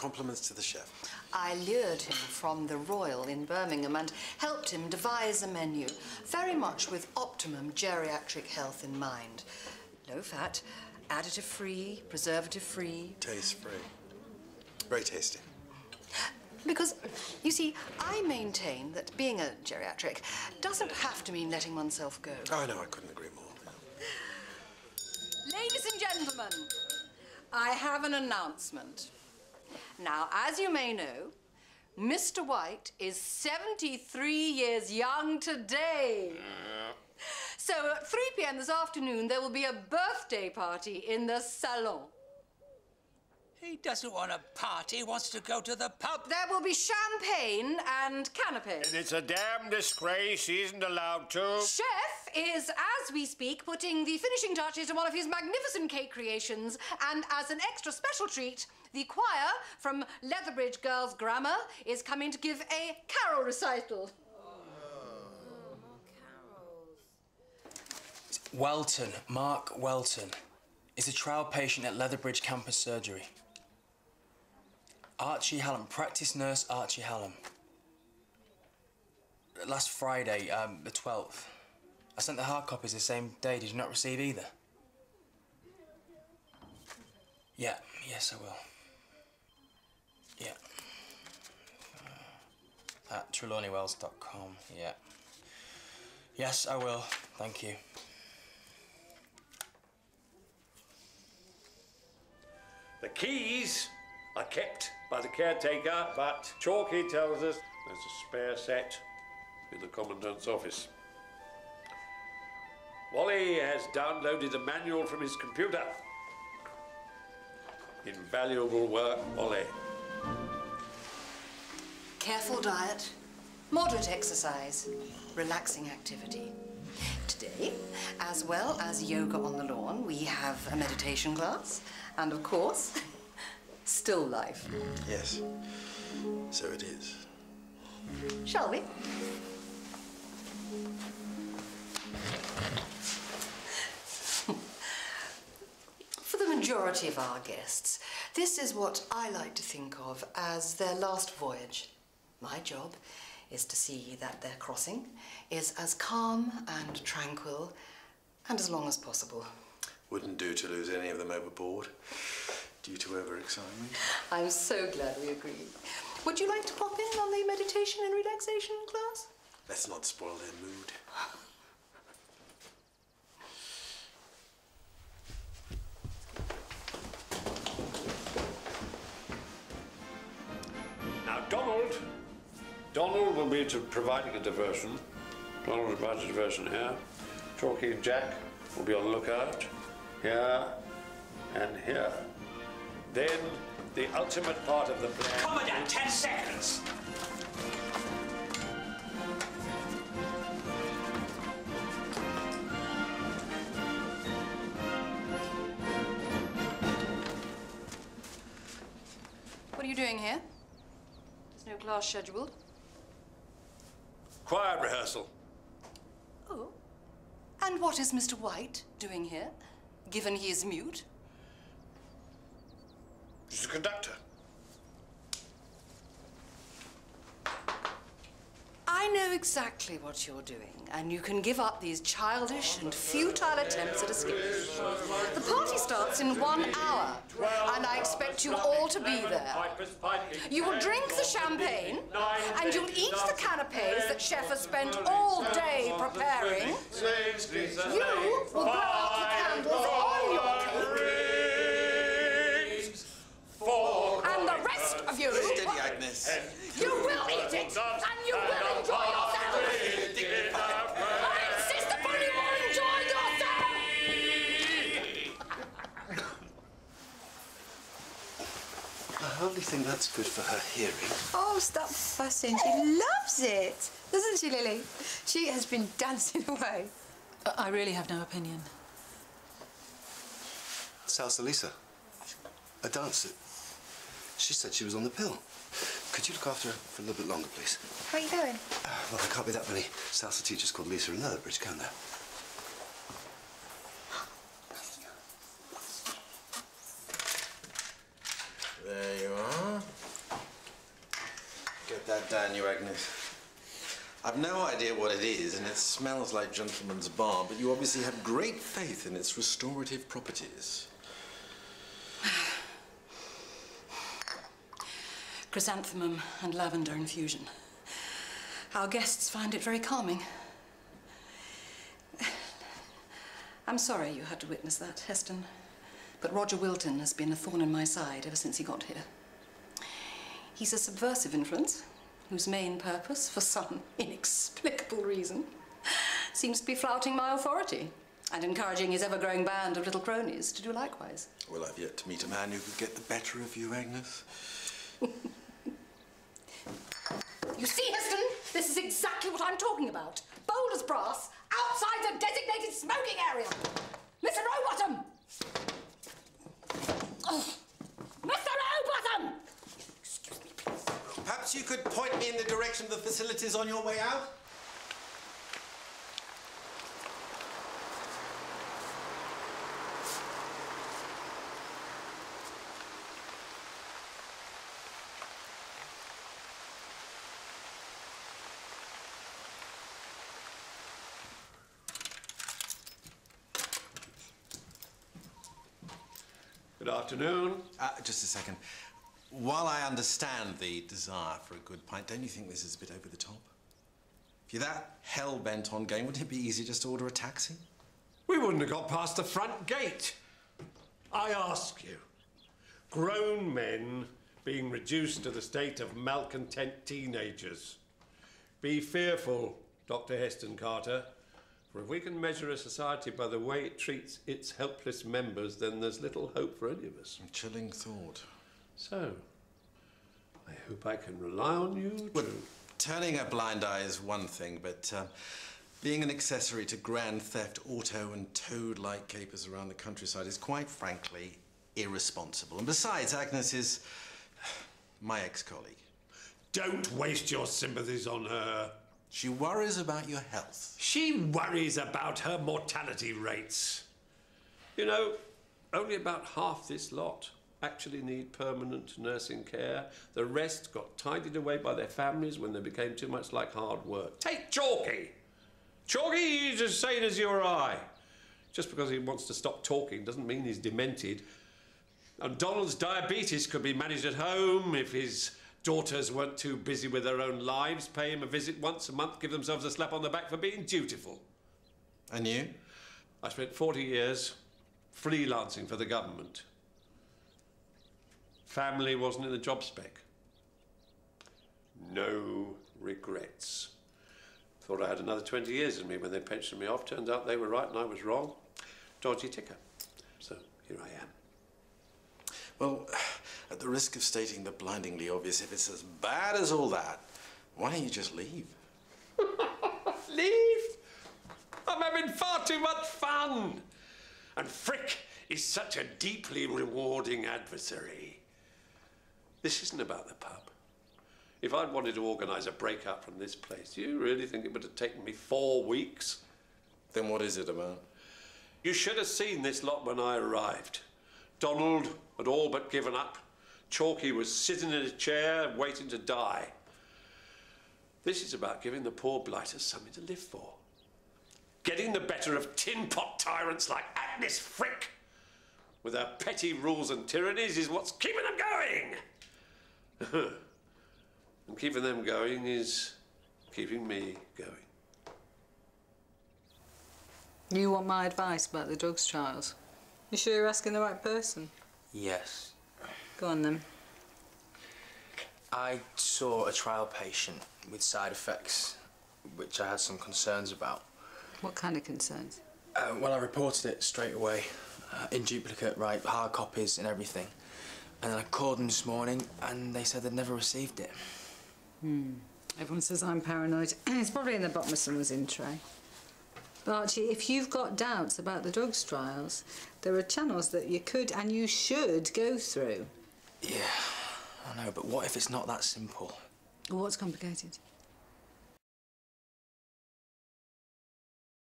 compliments to the chef. I lured him from the Royal in Birmingham and helped him devise a menu, very much with optimum geriatric health in mind. Low fat, additive-free, preservative-free. Taste-free. Very tasty. Because, you see, I maintain that being a geriatric doesn't have to mean letting oneself go. Oh, no, I couldn't agree more. Ladies and gentlemen, I have an announcement. Now, as you may know, Mr. White is 73 years young today. So at 3 p.m. this afternoon, there will be a birthday party in the salon. He doesn't want a party, he wants to go to the pub. There will be champagne and canapes. And it's a damn disgrace, he isn't allowed to. Chef is, as we speak, putting the finishing touches to one of his magnificent cake creations, and as an extra special treat, the choir from Leatherbridge Girls' Grammar is coming to give a carol recital. Welton, Mark Welton, is a trial patient at Leatherbridge Campus Surgery. Archie Hallam, practice nurse Archie Hallam. Last Friday, the 12th. I sent the hard copies the same day. Did you not receive either? Yeah, yes, I will. Yeah. At trelawney-wells.com, yeah. Yes, I will. Thank you. The keys are kept by the caretaker, but Chalky tells us there's a spare set in the Commandant's office. Wally has downloaded the manual from his computer. Invaluable work, Wally. Careful diet, moderate exercise, relaxing activity. Today, as well as yoga on the lawn, we have a meditation class, and of course, still life. Yes, so it is. Shall we? For the majority of our guests, this is what I like to think of as their last voyage. My job is to see that their crossing is as calm and tranquil and as long as possible. Wouldn't do to lose any of them overboard due to overexcitement. I'm so glad we agree. Would you like to pop in on the meditation and relaxation class? Let's not spoil their mood. Now, Donald will be providing a diversion. Donald will provide a diversion here. Chalky and Jack will be on the lookout. Here and here. Then, the ultimate part of the plan... Commandant, 10 seconds! What are you doing here? There's no class scheduled. Quiet rehearsal. Oh. And what is Mr. White doing here, given he is mute? He's the conductor. I know exactly what you're doing, and you can give up these childish and futile attempts at escape. The party starts in 1 hour, and I expect you all to be there. You will drink the champagne, and you'll eat the canapes that Chef has spent all day preparing. You will blow out the candles on your cake. And the rest of you... Steady, Agnes. You will eat it, and you will enjoy yourself! I insist upon you all enjoying yourself! I hardly think that's good for her hearing. Oh, stop fussing. She loves it. Doesn't she, Lily? She has been dancing away. I really have no opinion. Salsa Lisa, a dancer. She said she was on the pill. Could you look after her for a little bit longer, please? Where are you going? Well, there can't be that many salsa teachers called Lisa in Leatherbridge, can there? There you are. damn you, Agnes. I've no idea what it is, and it smells like gentleman's balm, but you obviously have great faith in its restorative properties. Chrysanthemum and lavender infusion. Our guests find it very calming. I'm sorry you had to witness that, Heston, but Roger Wilton has been a thorn in my side ever since he got here. He's a subversive influence whose main purpose, for some inexplicable reason, seems to be flouting my authority and encouraging his ever-growing band of little cronies to do likewise. Well, I've yet to meet a man who could get the better of you, Agnes. You see, Heston, this is exactly what I'm talking about. Bold as brass, outside the designated smoking area. Mr. Rowbottom! Oh. Mr. Rowbottom! Excuse me, please. Perhaps you could point me in the direction of the facilities on your way out? Good afternoon. Just a second. While I understand the desire for a good pint, don't you think this is a bit over the top? If you're that hell-bent on going, wouldn't it be easier just to order a taxi? We wouldn't have got past the front gate. I ask you, grown men being reduced to the state of malcontent teenagers. Be fearful, Dr. Heston Carter, for if we can measure a society by the way it treats its helpless members, then there's little hope for any of us. A chilling thought. So, I hope I can rely on you Well, turning a blind eye is one thing, but being an accessory to grand theft, auto and toad-like capers around the countryside is quite frankly irresponsible. And besides, Agnes is my ex-colleague. Don't waste your sympathies on her. She worries about your health. She worries about her mortality rates. You know, only about half this lot actually need permanent nursing care. The rest got tidied away by their families when they became too much like hard work. Take Chalky. Chalky, he's as sane as you or I. Just because he wants to stop talking doesn't mean he's demented. And Donald's diabetes could be managed at home if his daughters weren't too busy with their own lives. Pay him a visit once a month, give themselves a slap on the back for being dutiful. And you? I spent 40 years freelancing for the government. Family wasn't in the job spec. No regrets. Thought I had another 20 years in me when they pensioned me off. Turns out they were right and I was wrong. Dodgy ticker. So here I am. Well, at the risk of stating the blindingly obvious, if it's as bad as all that, why don't you just leave? Leave? I'm having far too much fun. And Frick is such a deeply rewarding adversary. This isn't about the pub. If I'd wanted to organise a breakout from this place, do you really think it would have taken me 4 weeks? Then what is it about? You should have seen this lot when I arrived. Donald had all but given up. Chalky was sitting in a chair waiting to die. This is about giving the poor blighters something to live for. Getting the better of tin-pot tyrants like Agnes Frick with her petty rules and tyrannies is what's keeping them going. And keeping them going is keeping me going. You want my advice about the drugs trials? You sure you're asking the right person? Yes. Go on then. I saw a trial patient with side effects, which I had some concerns about. What kind of concerns? Well, I reported it straight away, in duplicate, right, hard copies and everything. And then I called them this morning, and they said they'd never received it. Everyone says I'm paranoid. It's probably in the bottom of someone's in tray. But Archie, if you've got doubts about the drugs trials, there are channels that you could and you should go through. Yeah, I know, but what if it's not that simple? Well, what's complicated?